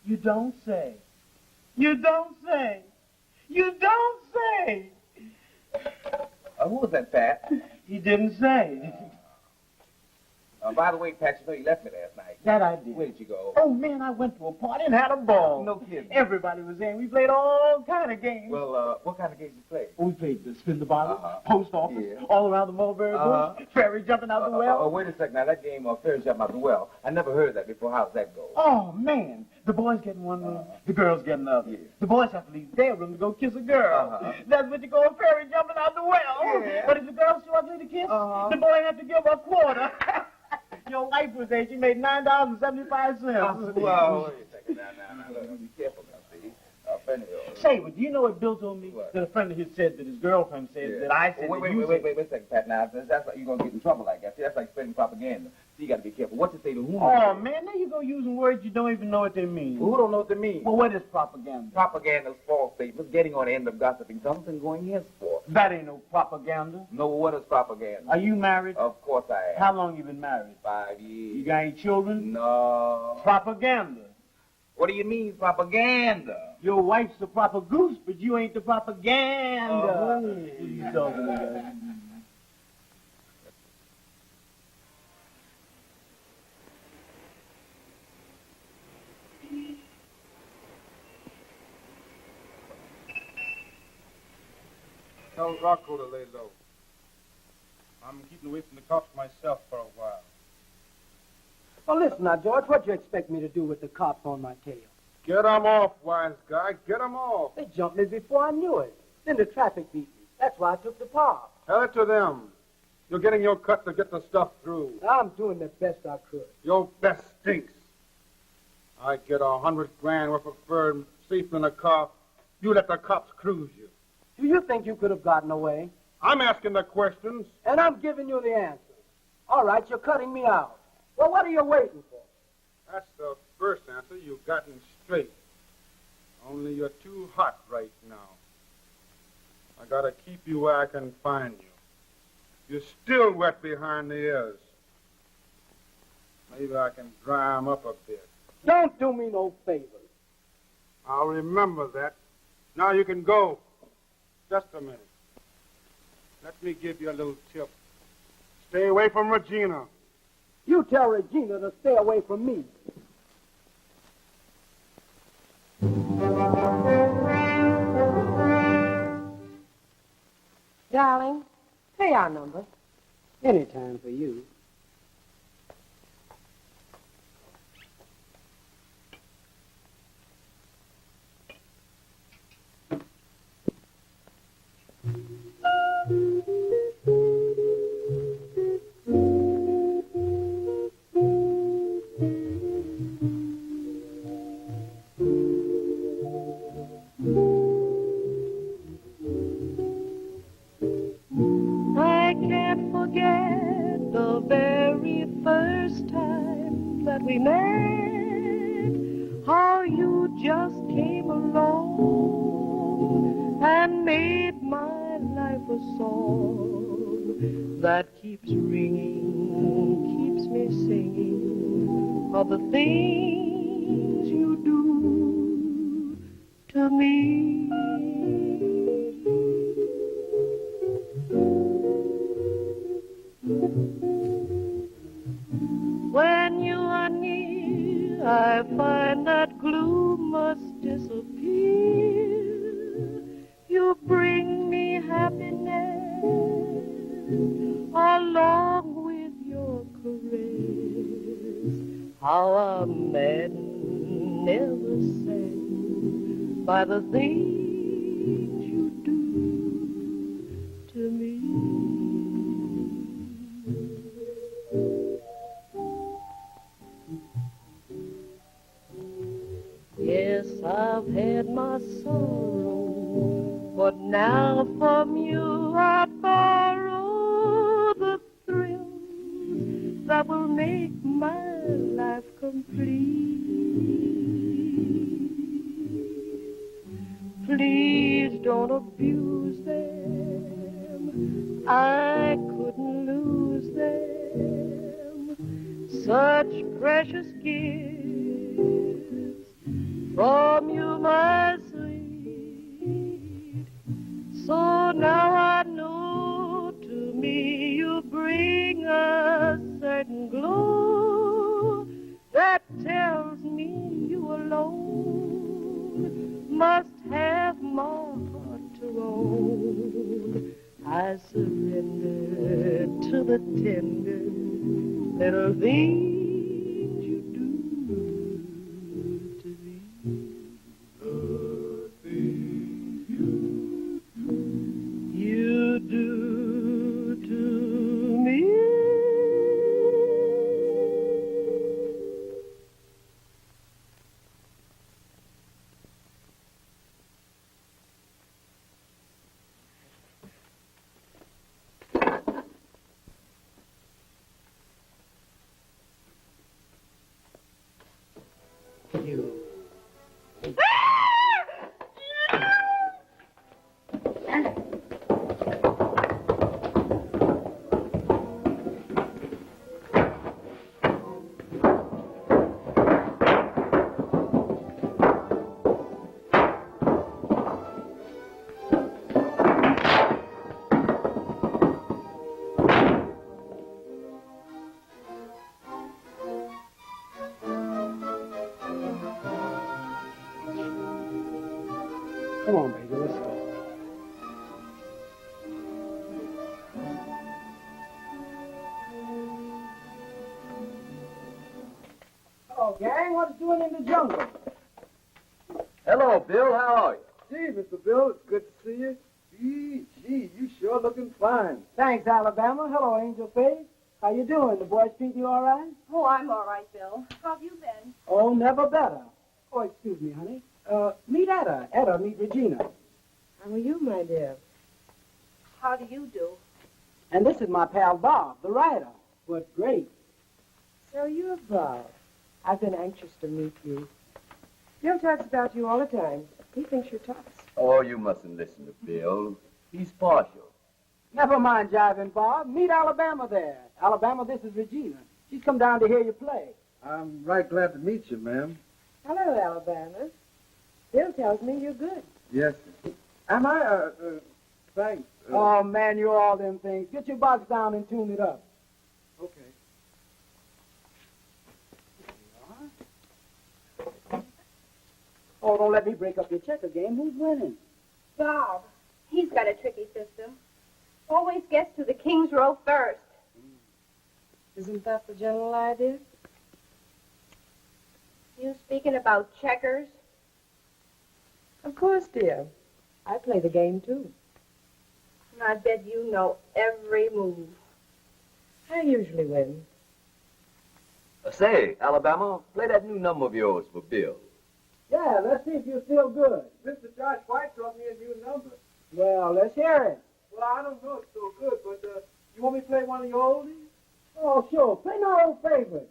Speaker 15: You don't say. You don't say. You don't say.
Speaker 10: Who was that, Pat?
Speaker 15: He didn't say.
Speaker 10: By the way, Pat, you know you left me last night.
Speaker 15: That I did.
Speaker 10: Where did you go?
Speaker 15: Oh, man, I went to a party and had a ball.
Speaker 10: No kidding.
Speaker 15: Everybody was there. We played all kind of games.
Speaker 10: Well, what kind of games you play?
Speaker 15: We played the spin the bottle, post office, all around the mulberry bush, fairy jumping out the well.
Speaker 10: Wait a second. Now, that game of fairy jumping out the well, I never heard of that before. How's that go?
Speaker 15: Oh, man. The boys get in one room, the girls get another. The boys have to leave their room to go kiss a girl. That's what you call fairy jumping out the well. But if the girl's too ugly to kiss, the boy has to give a quarter. Your wife was there. She made $9.75.
Speaker 10: Well, wait a second. Now, look, be careful now, see? Friend of yours.
Speaker 15: Say, but do you know what Bill told me? What? That a friend of his said that his girlfriend said that I said
Speaker 10: wait a second, Pat. Now, that's like you're going to get in trouble like that. See, that's like spreading propaganda. So you got to be careful. What you say to whom?
Speaker 15: Oh, man, there you go using words you don't even know what they mean.
Speaker 10: Well, who don't know what they mean?
Speaker 15: Well, what is propaganda?
Speaker 10: Propaganda is false statements, getting on the end of gossiping, something going henceforth.
Speaker 15: That ain't no propaganda.
Speaker 10: No, what is propaganda?
Speaker 15: Are you married?
Speaker 10: Of course I am.
Speaker 15: How long you been married?
Speaker 10: 5 years.
Speaker 15: You got any children?
Speaker 10: No.
Speaker 15: Propaganda.
Speaker 10: What do you mean, propaganda?
Speaker 15: Your wife's the proper goose, but you ain't the propaganda. What are you talking about?
Speaker 8: Tell Rocco to lay low. I'm keeping away from the cops myself for a while.
Speaker 5: Well, listen now, George, what do you expect me to do with the cops on my tail?
Speaker 8: Get 'em off, wise guy. Get 'em off.
Speaker 5: They jumped me before I knew it. Then the traffic beat me. That's why I took the park.
Speaker 8: Tell it to them. You're getting your cut to get the stuff through.
Speaker 5: I'm doing the best I could.
Speaker 8: Your best stinks. I get $100 grand worth of fur safe in a car. You let the cops cruise you.
Speaker 5: Do you think you could have gotten away?
Speaker 8: I'm asking the questions.
Speaker 5: And I'm giving you the answers. All right, you're cutting me out. Well, what are you waiting for?
Speaker 8: That's the first answer you've gotten straight. Only you're too hot right now. I gotta keep you where I can find you. You're still wet behind the ears. Maybe I can dry 'em up a bit.
Speaker 5: Don't do me no favors.
Speaker 8: I'll remember that. Now you can go. Just a minute. Let me give you a little tip. Stay away from Regina.
Speaker 5: You tell Regina to stay away from me.
Speaker 3: Darling, pay our number.
Speaker 5: Anytime for you.
Speaker 16: just came along and made my life a song that keeps ringing, keeps me singing of the things you do to me. When you are near, I find that gloom must disappear. You bring me happiness along with your caress. How I'm maddened, never saddened by the things you do to me. Yes, I've had my sorrow, but now from you I borrow the thrills that will make my life complete. Please don't abuse them, I couldn't lose them. Such precious gifts from you, my sweet. So now I know to me you bring a certain glow that tells me you alone must have my heart to own. I surrender to the tender little things you do to me. You do to me. You.
Speaker 5: Come on, baby, let's go. Hello, gang. What's doing in the jungle?
Speaker 7: Hello, Bill. How are you?
Speaker 2: Gee, Mr. Bill, it's good to see you. Gee, you sure looking fine.
Speaker 5: Thanks, Alabama. Hello, Angel Face. How you doing? The boys treat you all right?
Speaker 11: Oh, I'm all right, Bill. How have you been?
Speaker 5: Oh, never better. Oh, excuse me, honey. Meet Etta. Etta, meet Regina.
Speaker 3: How are you, my dear?
Speaker 11: How do you do?
Speaker 5: And this is my pal Bob, the writer. But great.
Speaker 3: So you're Bob. I've been anxious to meet you. Bill talks about you all the time. He thinks you're tough.
Speaker 7: Oh, you mustn't listen to Bill. He's partial.
Speaker 5: Never mind jiving, Bob. Meet Alabama there. Alabama, this is Regina. She's come down to hear you play.
Speaker 2: I'm right glad to meet you, ma'am.
Speaker 3: Hello, Alabama. Bill tells me you're good.
Speaker 2: Yes. Am I? Thanks.
Speaker 5: Oh, man, you're all them things. Get your box down and tune it up.
Speaker 2: Okay.
Speaker 5: Oh, don't let me break up your checker game. Who's winning?
Speaker 11: Bob. He's got a tricky system. Always gets to the King's Row first.
Speaker 3: Isn't that the general idea?
Speaker 11: You speaking about checkers?
Speaker 3: Of course, dear. I play the game, too.
Speaker 11: And I bet you know every move.
Speaker 3: I usually win.
Speaker 7: Say, Alabama, play that new number of yours for Bill.
Speaker 5: Yeah, let's see if you feel good.
Speaker 2: Mr. Josh White taught me a new number.
Speaker 5: Well, let's hear it.
Speaker 2: Well, I don't know it's so good, but you want me to play one of your oldies?
Speaker 5: Oh, sure. Play my old favorite.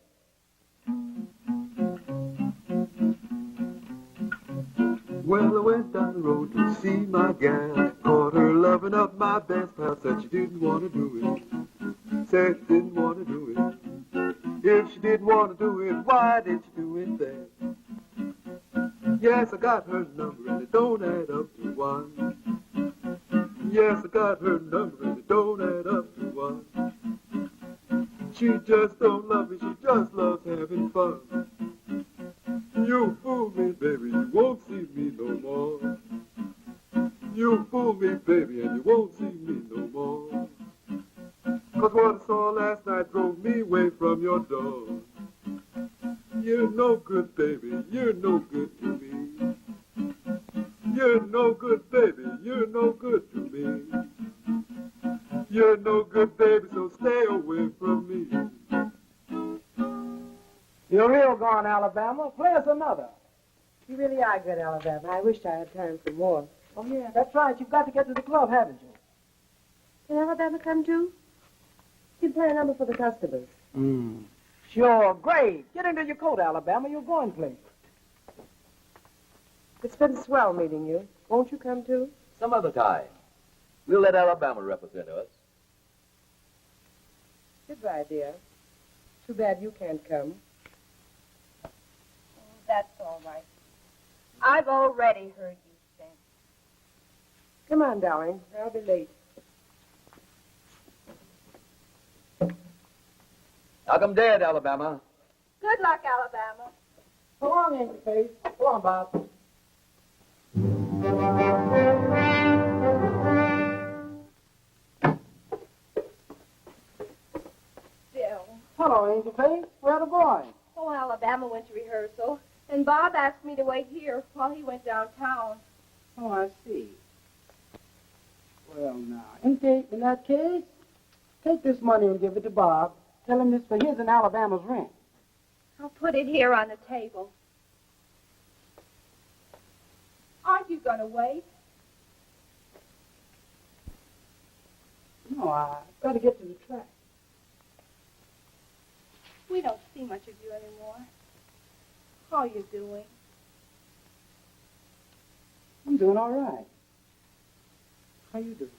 Speaker 6: Well, I went down the road to see my gal. Caught her loving up my best pal. Said she didn't want to do it. Said she didn't want to do it. If she didn't want to do it, why did she do it then? Yes, I got her number and it don't add up to one. Yes, I got her number and it don't add up to one. She just don't love me, she just loves having fun. You fool me, baby, you won't see me no more. You fool me, baby, and you won't see me no more. 'Cause what I saw last night drove me away from your door. You're no good, baby, you're no good to me. You're no good, baby, you're no good to me. You're no good, baby, so stay away from me.
Speaker 5: You're real gone, Alabama. Play us another.
Speaker 17: You really are good, Alabama. I wish I had time for more.
Speaker 5: Oh, yeah, that's right. You've got to get to the club, haven't you?
Speaker 17: Can Alabama come too? You'd play a number for the customers.
Speaker 5: Sure, great. Get into your coat, Alabama. You're going places.
Speaker 17: It's been swell meeting you. Won't you come too?
Speaker 7: Some other time. We'll let Alabama represent us.
Speaker 17: Goodbye, dear. Too bad you can't come.
Speaker 11: That's all right. I've already heard you sing.
Speaker 17: Come on, darling. I'll be late.
Speaker 7: Knock 'em dead, Alabama.
Speaker 11: Good luck, Alabama.
Speaker 5: So long, Angel Face. Go on, Bob.
Speaker 11: Bill.
Speaker 5: Hello, Angel Face. Where are the boys?
Speaker 11: Oh, Alabama went to rehearsal, and Bob asked me to wait here while he went downtown.
Speaker 5: Oh, I see. Well, now, in that case, take this money and give it to Bob. Tell him it's for his and Alabama's rent.
Speaker 11: I'll put it here on the table. Aren't you going to wait?
Speaker 5: No, I've got to get to the track.
Speaker 11: We don't see much of you anymore. How are you doing?
Speaker 5: I'm doing all right. How you doing?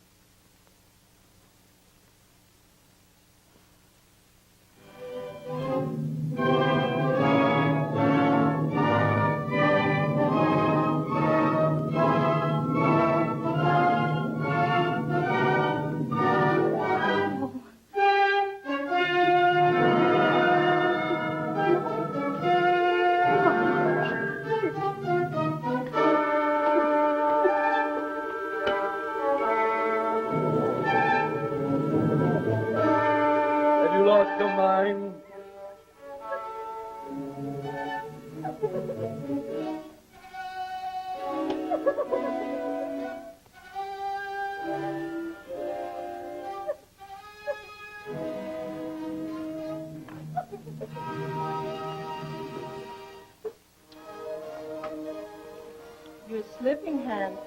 Speaker 12: You're slipping, handsome.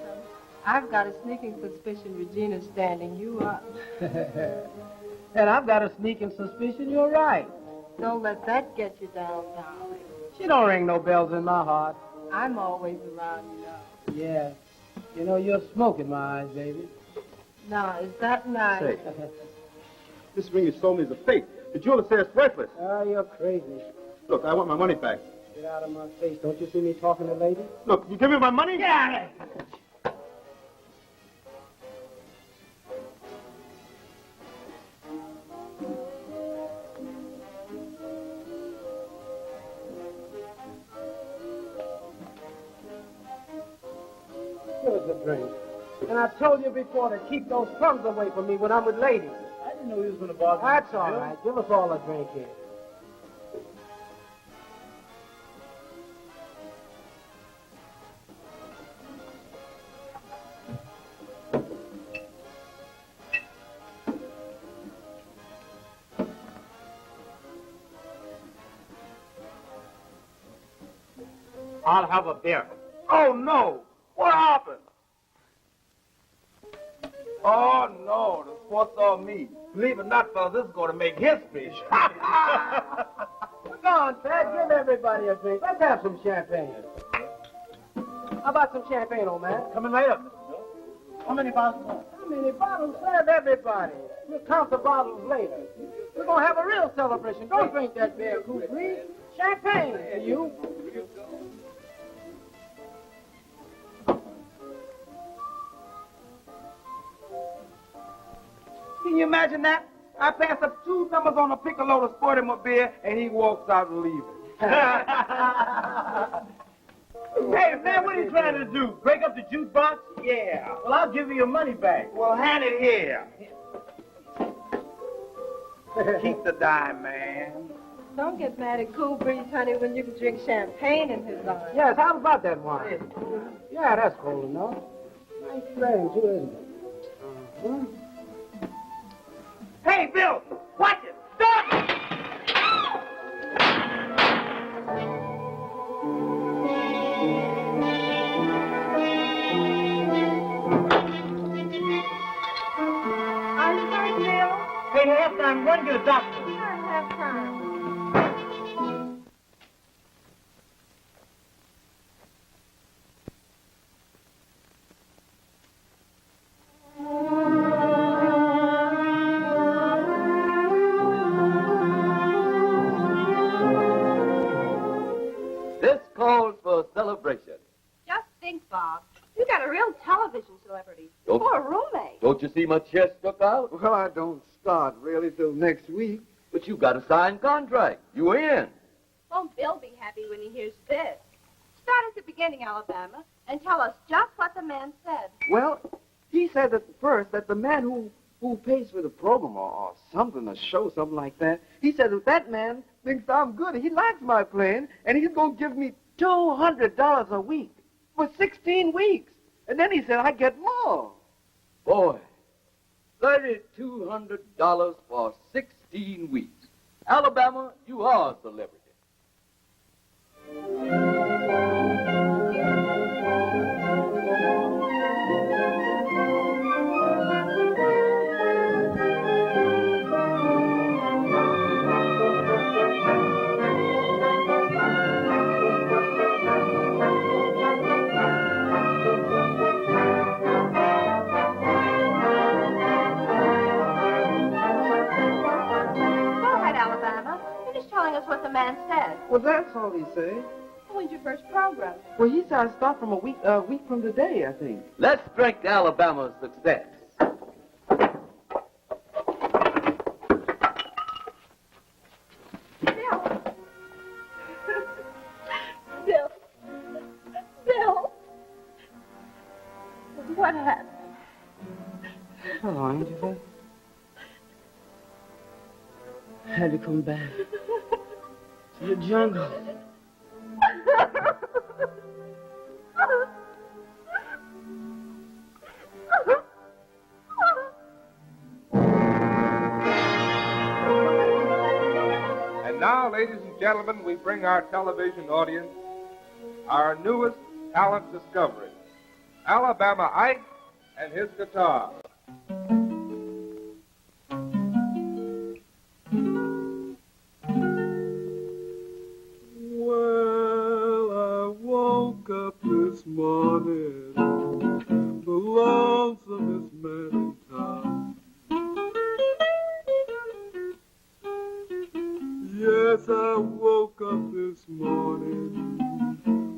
Speaker 12: I've got a sneaking suspicion Regina's standing you up.
Speaker 5: And I've got a sneaking suspicion you're right.
Speaker 12: Don't let that get you down, darling.
Speaker 5: She don't ring no bells in my heart.
Speaker 12: I'm always around, you know.
Speaker 5: Yeah. You know, you're smoking my eyes, baby.
Speaker 12: Now, is that nice?
Speaker 4: Say, this ring you sold me is a fake. The jeweler says it's worthless.
Speaker 5: Oh, you're crazy.
Speaker 4: Look, I want my money back.
Speaker 5: Get out of my face. Don't you see me talking to ladies?
Speaker 4: Look, you give me my money?
Speaker 5: Get out of here. Give us a drink. And I told you before to keep those crumbs away from me when I'm with ladies.
Speaker 15: I didn't know he was going to bother you.
Speaker 5: That's all right. Give us all a drink here.
Speaker 9: I'll have a beer. Oh, no. What happened? Oh, no. The sport's on me. Believe it not, fellas, this is going to make history.
Speaker 5: Come on, Ted. Give everybody a drink. Let's have some champagne. How about some champagne, old man?
Speaker 15: Coming right up, Mr. Bill. How many bottles more?
Speaker 5: How many bottles? Serve everybody. We'll count the bottles later. We're going to have a real celebration. Don't drink that beer, Cool Breeze. Champagne for you.
Speaker 10: Can you imagine that? I pass up 2 numbers on a piccolo to sport him a beer, and he walks out and leaves.
Speaker 15: Hey, man, what are you trying to do? Break up the jukebox?
Speaker 10: Yeah.
Speaker 15: Well, I'll give you your money back.
Speaker 10: Well, hand it here. Keep the dime, man.
Speaker 17: Don't get mad at Cool Breeze, honey, when you can drink champagne in his arms.
Speaker 5: Yes, how about that wine? Yeah, that's cold enough. Nice thing, too, isn't it? Uh-huh.
Speaker 10: Hey, Bill, watch it. Stop!
Speaker 17: Are you going, Bill?
Speaker 15: Hey, halftime, run to the doctor.
Speaker 17: I have time.
Speaker 7: This calls for a celebration.
Speaker 11: Just think, Bob. You got a real television celebrity.
Speaker 7: Don't-
Speaker 11: Poor roommate.
Speaker 7: Don't you see my chest stuck out?
Speaker 2: Well, I don't start really till next week.
Speaker 7: But you got a signed contract. You in.
Speaker 11: Won't Bill be happy when he hears this? Start at the beginning, Alabama, and tell us just what the man said.
Speaker 2: Well, he said at first that the man who pays for the program or something, a show, something like that, he said that man thinks I'm good. He likes my playing, and he's going to give me $200 a week for 16 weeks. And then he said I get more.
Speaker 7: Boy, $3,200 for 16 weeks. Alabama, you are a celebrity.
Speaker 11: Go ahead, Alabama. Finish telling us what the man said.
Speaker 2: Well, that's all he said.
Speaker 11: When's your first program?
Speaker 2: Well, he said I start from a week from today, I think.
Speaker 7: Let's drink to Alabama's success.
Speaker 11: Bill. Bill. What happened?
Speaker 2: Hello, Angela. Had to come back to the jungle.
Speaker 1: And now, ladies and gentlemen, we bring our television audience our newest talent discovery, Alabama Ike and his guitar.
Speaker 6: Well, I woke up this morning, the lonesomest man in town. Yes, I woke up this morning,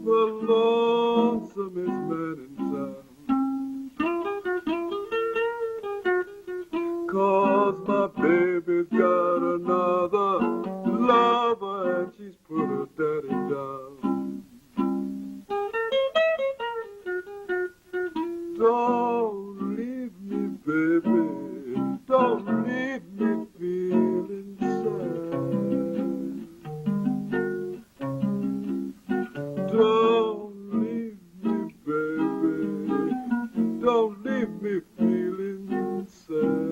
Speaker 6: the lonesomest man in town. 'Cause my baby's got another lover and she's put her daddy down. Don't leave me, baby. Don't leave me feeling sad. Don't leave me, baby. Don't leave me feeling sad.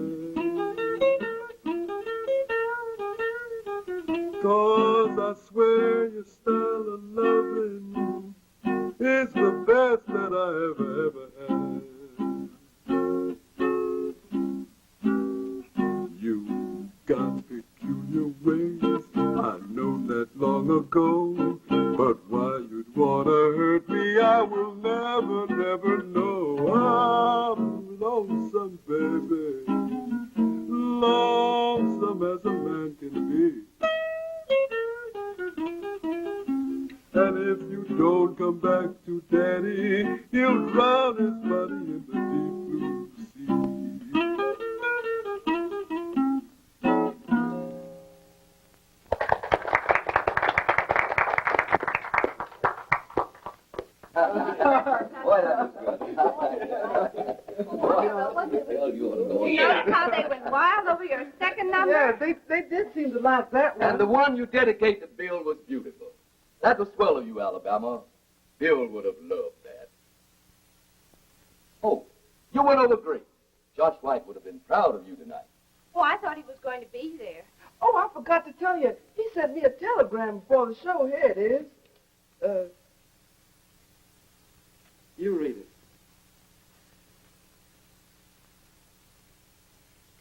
Speaker 6: 'Cause I swear your style of loving is the best that I ever had. You got peculiar ways, I know that long ago, but why you'd wanna hurt me, I will never never, never know. I'm lonesome, baby. Lonesome as a man can be. And if you don't come back to Daddy, he'll drown his money in the deep blue sea.
Speaker 7: Boy, that was
Speaker 11: You notice how they went wild over your second number?
Speaker 2: Yeah, they did seem to like that one.
Speaker 7: And the one you dedicate to Bill was beautiful. That was swell of you, Alabama. Bill would have loved that. Oh, you went over great. Josh White would have been proud of you tonight.
Speaker 11: Oh, I thought he was going to be there.
Speaker 2: Oh, I forgot to tell you. He sent me a telegram before the show. Here it is. You read it.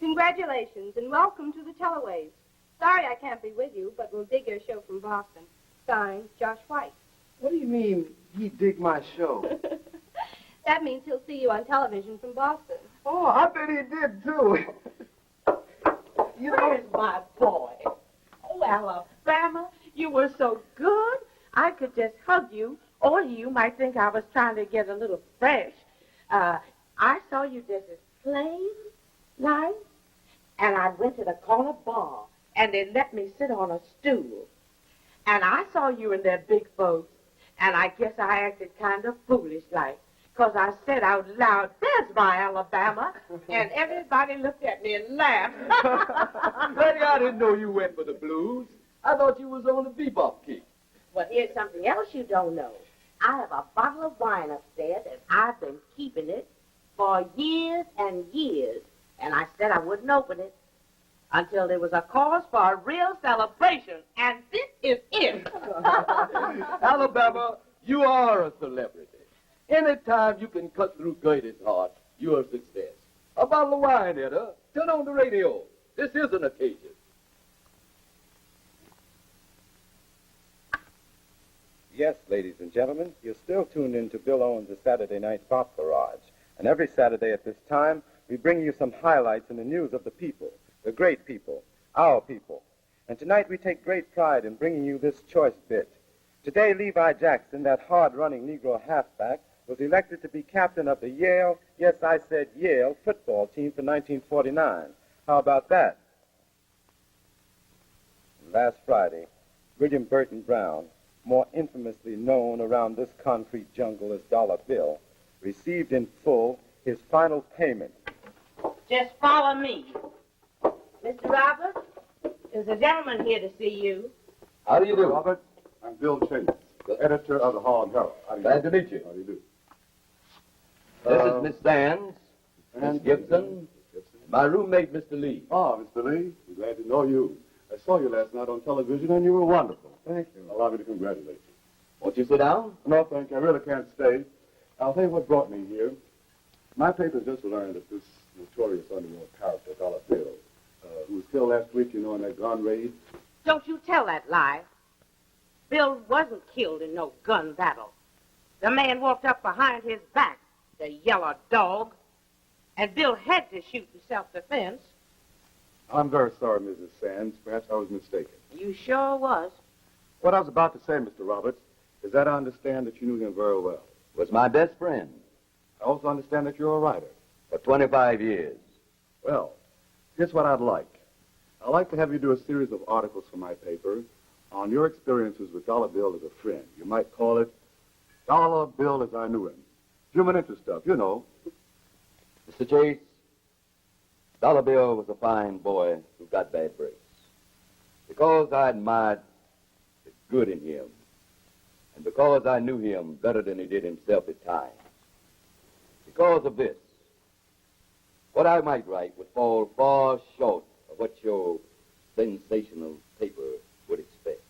Speaker 11: Congratulations and welcome to the Teleways. Sorry I can't be with you, but we'll dig your show from Boston. Signed, Josh White.
Speaker 2: What do you mean he dig my show?
Speaker 11: That means he'll see you on television from Boston.
Speaker 2: Oh, I bet he did, too.
Speaker 3: Where's my boy? Oh, Alabama, you were so good. I could just hug you, or you might think I was trying to get a little fresh. I saw you just as plain, nice, and I went to the corner bar, and they let me sit on a stool. And I saw you and their big folks, and I guess I acted kind of foolish-like, 'cause I said out loud, "There's my Alabama," and everybody looked at me and laughed.
Speaker 7: Lady, I didn't know you went for the blues. I thought you was on the bebop kick.
Speaker 3: Well, here's something else you don't know. I have a bottle of wine upstairs, and I've been keeping it for years and years, and I said I wouldn't open it until there was a cause for a real celebration, and this is it.
Speaker 7: Alabama, you are a celebrity. Anytime you can cut through Gertie's heart, you're a success. A bottle of wine, Etta. Turn on the radio. This is an occasion.
Speaker 4: Yes, ladies and gentlemen, you're still tuned in to Bill Owens' Saturday Night Pop Garage. And every Saturday at this time, we bring you some highlights in the news of the people, the great people, our people. And tonight we take great pride in bringing you this choice bit. Today, Levi Jackson, that hard-running Negro halfback, was elected to be captain of the Yale, yes, I said Yale, football team for 1949. How about that? Last Friday, William Burton Brown, more infamously known around this concrete jungle as Dollar Bill, received in full his final payment.
Speaker 3: Just follow me. Mr. Roberts, there's a gentleman here to see you.
Speaker 7: How do you do?
Speaker 18: Robert, I'm Bill Chase, the editor of the Harlem Herald.
Speaker 7: Glad to meet you.
Speaker 18: How do you do?
Speaker 7: This is Miss Sands, Miss Gibson, and my roommate, Mr. Lee.
Speaker 18: Ah, Mr. Lee, I'm glad to know you. I saw you last night on television, and you were wonderful.
Speaker 2: Thank you.
Speaker 18: Allow me to congratulate you.
Speaker 7: Won't you sit down?
Speaker 18: No, thank you. I really can't stay. I'll tell you what brought me here. My paper's just learned that this notorious underworld character, Dollar Bill, who was killed last week, in that gun raid.
Speaker 3: Don't you tell that lie. Bill wasn't killed in no gun battle. The man walked up behind his back, the yellow dog, and Bill had to shoot in self-defense.
Speaker 18: I'm very sorry, Mrs. Sands. Perhaps I was mistaken.
Speaker 3: You sure was.
Speaker 18: What I was about to say, Mr. Roberts, is that I understand that you knew him very well.
Speaker 7: Was my best friend.
Speaker 18: I also understand that you're a writer.
Speaker 7: For 25 years.
Speaker 18: Well, here's what I'd like. I'd like to have you do a series of articles for my paper on your experiences with Dollar Bill as a friend. You might call it Dollar Bill as I Knew Him. Human interest stuff, you know.
Speaker 7: Mr. Chase, Dollar Bill was a fine boy who got bad breaks. Because I admired the good in him, and because I knew him better than he did himself at times. Because of this, what I might write would fall far short of what your sensational paper would expect.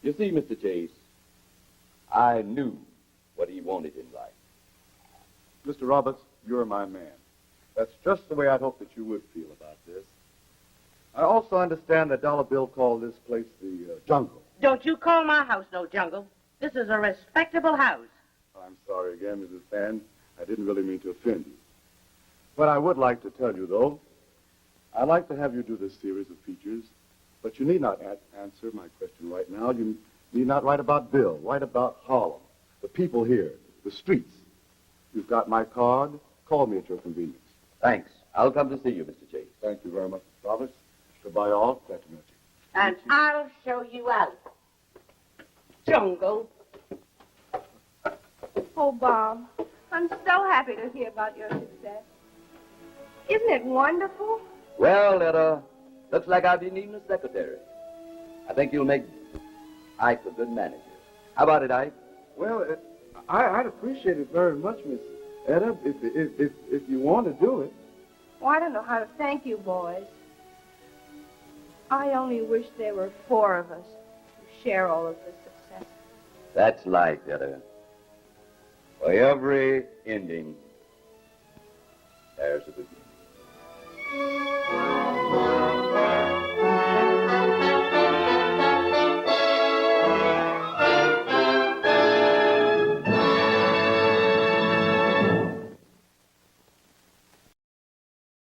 Speaker 7: You see, Mr. Chase, I knew what he wanted in life.
Speaker 18: Mr. Roberts, you're my man. That's just the way I'd hope that you would feel about this. I also understand that Dollar Bill called this place the jungle.
Speaker 3: Don't you call my house no jungle. This is a respectable house.
Speaker 18: I'm I'm sorry again, Mrs. Fan. I didn't really mean to offend you. What I would like to tell you, though, I'd like to have you do this series of features, but you need not answer my question right now. You need not write about Bill. Write about Harlem, the people here, the streets. You've got my card. Call me at your convenience.
Speaker 7: Thanks. I'll come to see you, Mr. Chase.
Speaker 18: Thank you very much, Mr. Roberts. Goodbye, all. Glad to meet you.
Speaker 3: And I'll show you out. Jungle.
Speaker 11: Oh, Bob, I'm so happy to hear about your success. Isn't it wonderful?
Speaker 7: Well, Etta, looks like I'll be needing a secretary. I think you'll make Ike a good manager. How about it, Ike?
Speaker 2: Well, I'd appreciate it very much, Miss Etta, if you want to do it.
Speaker 11: Well, I don't know how to thank you, boys. I only wish there were 4 of us to share all of this success.
Speaker 7: That's life, Etta. For every ending, there's a beginning.